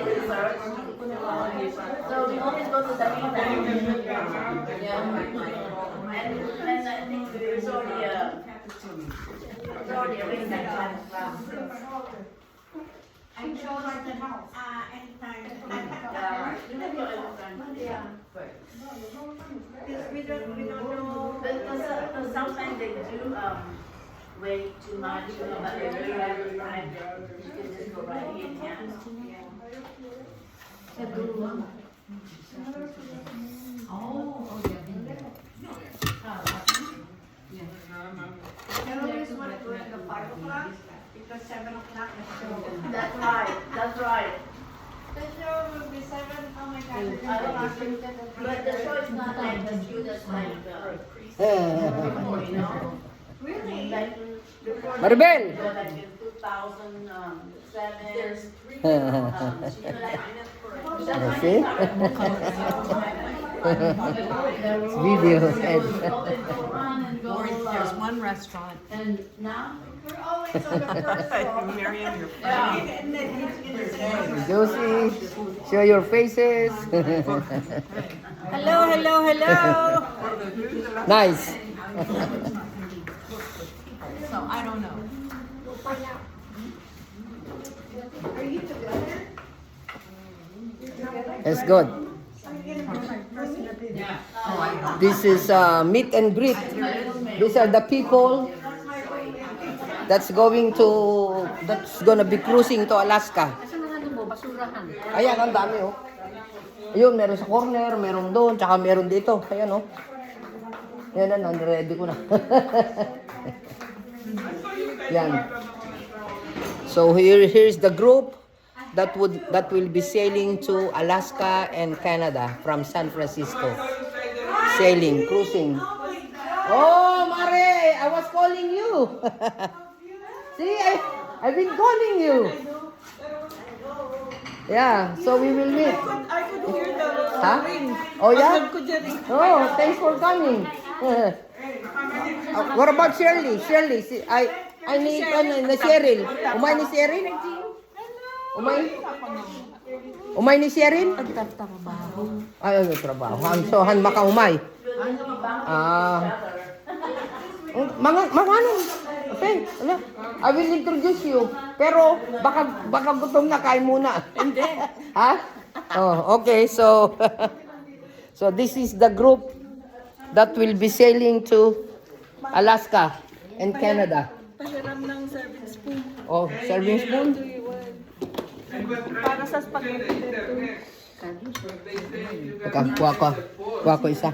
research. So we always go to the mainland. Yeah. And I think there's already a ring that time class. I chose anytime. Yeah. You can go anytime. Yeah. We don't know. But sometimes they do way too much, but they really have the time. You can just go right in, yeah. I always want to go to the 5 o'clock because 7 o'clock the show. That's right, that's right. The show will be 7. Oh my God. But the show is not like the students like you know? Really? Like before Maribel! they go like in 2007. There's three. See? Videos and There's one restaurant. And now? We're always on the first floor. Miriam, you're Yeah. And then he's in the second. Josie, show your faces. Hello, hello, hello. Nice. So I don't know. Are you together? It's good. This is meet and greet. These are the people that's gonna be cruising to Alaska. Ayan, ang dami oh. Ayun, meron sa corner, meron doon, tsaka meron dito. Ayan oh. Yan na, ready ko na. Yan. So here's the group that will be sailing to Alaska and Canada from San Francisco. Sailing, cruising. Oh, Mare, I was calling you. See, I've been calling you. Yeah, so we will meet. I could hear the Huh? Oh yeah? could you Oh, thanks for coming. What about Shirley? Shirley, I need na Cheryl. Umay ni Cheryl? Umay ni Cheryl? Ay, ano trabaho? So, han makaumay. Mga ano? Okay, ano? I will introduce you. Pero baka gutom na, kain muna. Hindi. Ha? Oh, okay. So so this is the group that will be sailing to Alaska and Canada. Pahiram ng serving spoon. Oh, serving spoon? Para sa spaghetti. Kuha ko isa.